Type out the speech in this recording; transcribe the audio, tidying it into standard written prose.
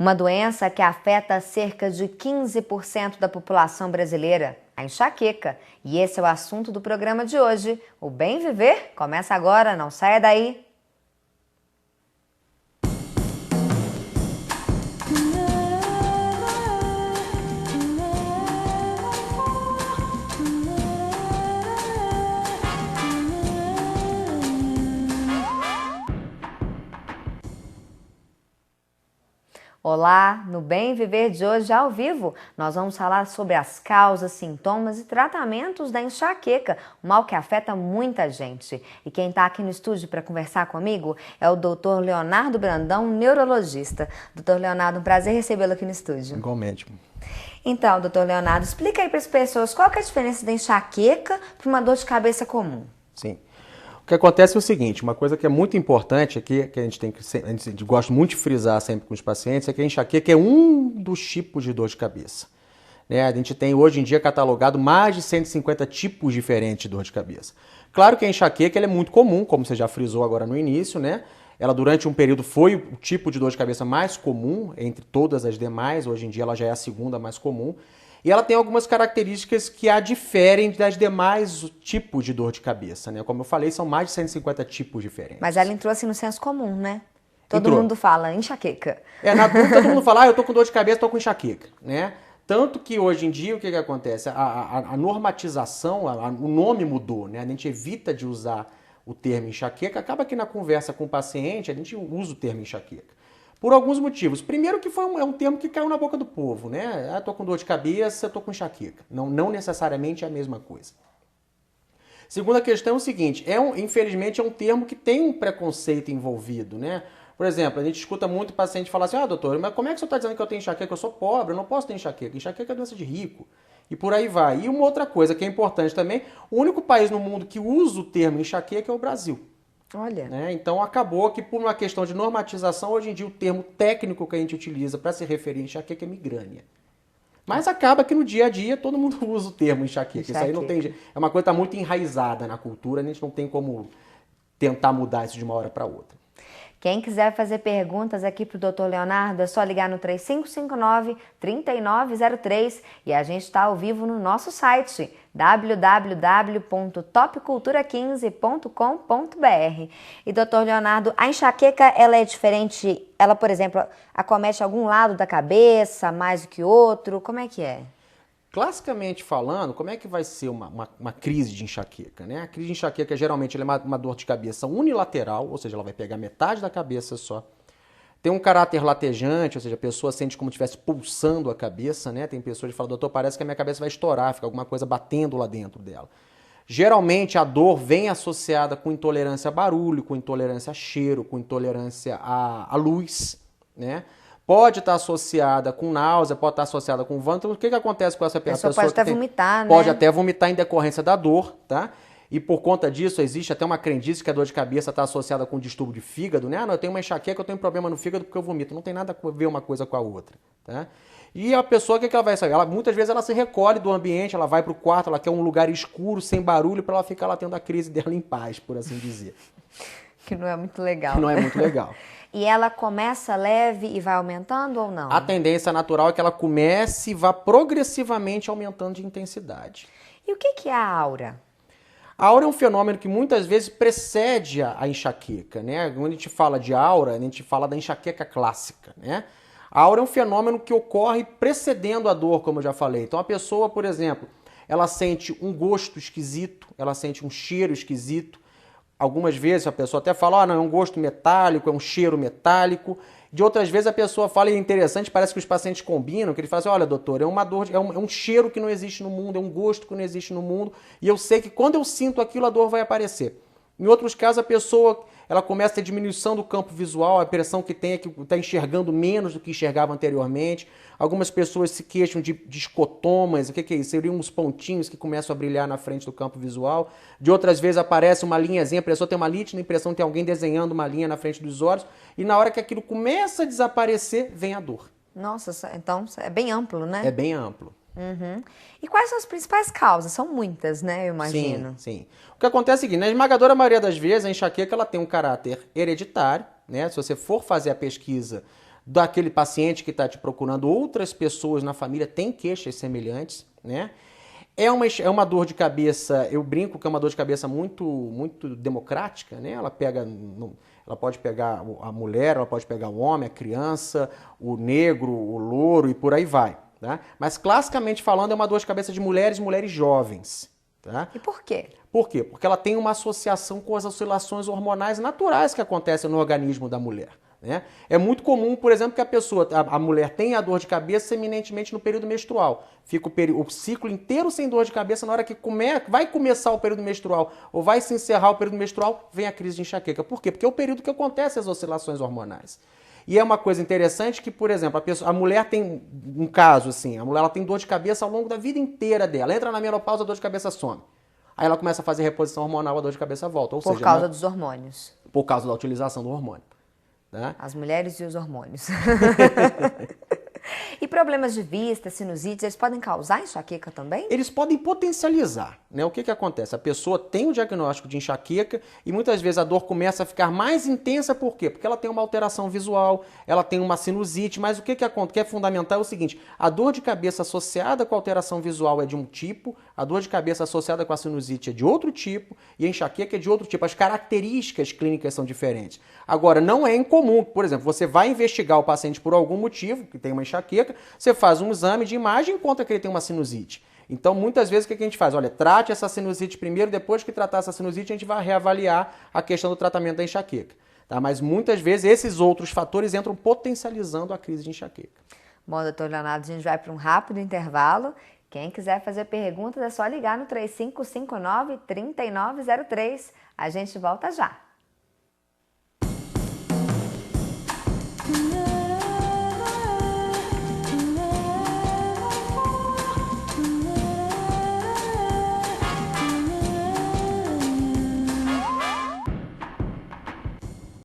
Uma doença que afeta cerca de 15% da população brasileira, a enxaqueca. E esse é o assunto do programa de hoje. O Bem Viver começa agora, não saia daí. Olá, no Bem Viver de hoje ao vivo, nós vamos falar sobre as causas, sintomas e tratamentos da enxaqueca, um mal que afeta muita gente. E quem está aqui no estúdio para conversar comigo é o Dr. Leonardo Brandão, neurologista. Dr. Leonardo, um prazer recebê-lo aqui no estúdio. Igualmente. Então, Dr. Leonardo, explica aí para as pessoas qual que é a diferença da enxaqueca para uma dor de cabeça comum. Sim. O que acontece é o seguinte, uma coisa que é muito importante aqui, que a gente gosta muito de frisar sempre com os pacientes, é que a enxaqueca é um dos tipos de dor de cabeça. Né? A gente tem hoje em dia catalogado mais de 150 tipos diferentes de dor de cabeça. Claro que a enxaqueca ela é muito comum, como você já frisou agora no início, né? Ela durante um período foi o tipo de dor de cabeça mais comum entre todas as demais, hoje em dia ela já é a segunda mais comum. E ela tem algumas características que a diferem das demais tipos de dor de cabeça, né? Como eu falei, são mais de 150 tipos diferentes. Mas ela entrou assim no senso comum, né? Todo mundo fala enxaqueca. Na dúvida, todo mundo fala, eu tô com dor de cabeça, tô com enxaqueca, né? Tanto que hoje em dia, o que acontece? A normatização, o nome mudou, né? A gente evita de usar o termo enxaqueca, acaba que na conversa com o paciente, a gente usa o termo enxaqueca. Por alguns motivos. Primeiro que é um termo que caiu na boca do povo, né? Ah, tô com dor de cabeça, tô com enxaqueca. Não necessariamente é a mesma coisa. Segunda questão é o seguinte, infelizmente é um termo que tem um preconceito envolvido, né? Por exemplo, a gente escuta muito paciente falar assim, doutor, mas como é que o senhor está dizendo que eu tenho enxaqueca? Eu sou pobre, eu não posso ter enxaqueca. Enxaqueca é doença de rico. E por aí vai. E uma outra coisa que é importante também, o único país no mundo que usa o termo enxaqueca é o Brasil. Olha. Né? Então acabou que por uma questão de normatização, hoje em dia o termo técnico que a gente utiliza para se referir a enxaqueca é migrânia. Mas acaba que no dia a dia todo mundo usa o termo enxaqueca. Isso aí não tem jeito. É uma coisa que está muito enraizada na cultura, a gente não tem como tentar mudar isso de uma hora para outra. Quem quiser fazer perguntas aqui para o Dr. Leonardo, é só ligar no 3559-3903 e a gente está ao vivo no nosso site www.topcultura15.com.br. E Dr. Leonardo, a enxaqueca ela é diferente? Ela, por exemplo, acomete algum lado da cabeça mais do que outro? Como é que é? Classicamente falando, como é que vai ser uma crise de enxaqueca? Né? A crise de enxaqueca geralmente ela é uma dor de cabeça unilateral, ou seja, ela vai pegar metade da cabeça só. Tem um caráter latejante, ou seja, a pessoa sente como se estivesse pulsando a cabeça, né? Tem pessoas que falam, doutor, parece que a minha cabeça vai estourar, fica alguma coisa batendo lá dentro dela. Geralmente a dor vem associada com intolerância a barulho, com intolerância a cheiro, com intolerância à luz, né? Pode estar associada com náusea, pode estar associada com vômito. Então, o que acontece com essa pessoa? A pessoa pode até vomitar, né? Pode até vomitar em decorrência da dor, tá? E por conta disso, existe até uma crendice que a dor de cabeça está associada com distúrbio de fígado, né? Eu tenho uma enxaqueca, eu tenho um problema no fígado porque eu vomito. Não tem nada a ver uma coisa com a outra, tá? E a pessoa, o que ela vai saber? Muitas vezes ela se recolhe do ambiente, ela vai para o quarto, ela quer um lugar escuro, sem barulho, para ela ficar lá tendo a crise dela em paz, por assim dizer. Que não é muito legal. Não é muito legal. E ela começa leve e vai aumentando ou não? A tendência natural é que ela comece e vá progressivamente aumentando de intensidade. E o que é a aura? A aura é um fenômeno que muitas vezes precede a enxaqueca, né? Quando a gente fala de aura, a gente fala da enxaqueca clássica, né? A aura é um fenômeno que ocorre precedendo a dor, como eu já falei. Então a pessoa, por exemplo, ela sente um gosto esquisito, ela sente um cheiro esquisito. Algumas vezes a pessoa até fala, não, é um gosto metálico, é um cheiro metálico. De outras vezes a pessoa fala, e é interessante, parece que os pacientes combinam, que ele fala assim, olha doutor, é uma dor, é um cheiro que não existe no mundo, é um gosto que não existe no mundo, e eu sei que quando eu sinto aquilo a dor vai aparecer. Em outros casos a pessoa ela começa a ter diminuição do campo visual, a impressão que tem é que está enxergando menos do que enxergava anteriormente. Algumas pessoas se queixam de escotomas, o que é isso? Seriam uns pontinhos que começam a brilhar na frente do campo visual. De outras vezes aparece uma linhazinha, a pessoa tem uma nítida impressão que tem alguém desenhando uma linha na frente dos olhos, e na hora que aquilo começa a desaparecer, vem a dor. Nossa, então é bem amplo, né? É bem amplo. Uhum. E quais são as principais causas? São muitas, né? Eu imagino. Sim. O que acontece é o seguinte, na esmagadora maioria das vezes, a enxaqueca ela tem um caráter hereditário, né? Se você for fazer a pesquisa daquele paciente que está te procurando, outras pessoas na família têm queixas semelhantes, né? É uma dor de cabeça, eu brinco que é uma dor de cabeça muito democrática, né? Ela pode pegar a mulher, ela pode pegar o homem, a criança, o negro, o louro e por aí vai, tá? Mas classicamente falando é uma dor de cabeça de mulheres jovens, tá? E por quê? Por quê? Porque ela tem uma associação com as oscilações hormonais naturais que acontecem no organismo da mulher. Né? É muito comum, por exemplo, que a mulher tenha a dor de cabeça eminentemente no período menstrual. Fica o ciclo inteiro sem dor de cabeça, na hora que vai começar o período menstrual ou vai se encerrar o período menstrual, vem a crise de enxaqueca. Por quê? Porque é o período que acontecem as oscilações hormonais. E é uma coisa interessante que, por exemplo, a mulher tem um caso assim, a mulher ela tem dor de cabeça ao longo da vida inteira dela. Entra na menopausa, a dor de cabeça some. Aí ela começa a fazer reposição hormonal, a dor de cabeça volta. Ou por seja, causa dos hormônios. Por causa da utilização do hormônio. Né? As mulheres e os hormônios. E problemas de vista, sinusite, eles podem causar enxaqueca também? Eles podem potencializar, né? O que acontece? A pessoa tem o diagnóstico de enxaqueca e muitas vezes a dor começa a ficar mais intensa, por quê? Porque ela tem uma alteração visual, ela tem uma sinusite, mas o que acontece? O que é fundamental é o seguinte, a dor de cabeça associada com a alteração visual é de um tipo, a dor de cabeça associada com a sinusite é de outro tipo e a enxaqueca é de outro tipo. As características clínicas são diferentes. Agora, não é incomum, por exemplo, você vai investigar o paciente por algum motivo, que tem uma enxaqueca, você faz um exame de imagem e encontra que ele tem uma sinusite. Então, muitas vezes, o que a gente faz? Olha, trate essa sinusite primeiro, depois que tratar essa sinusite, a gente vai reavaliar a questão do tratamento da enxaqueca. Tá? Mas, muitas vezes, esses outros fatores entram potencializando a crise de enxaqueca. Bom, doutor Leonardo, a gente vai para um rápido intervalo. Quem quiser fazer perguntas é só ligar no 3559-3903. A gente volta já.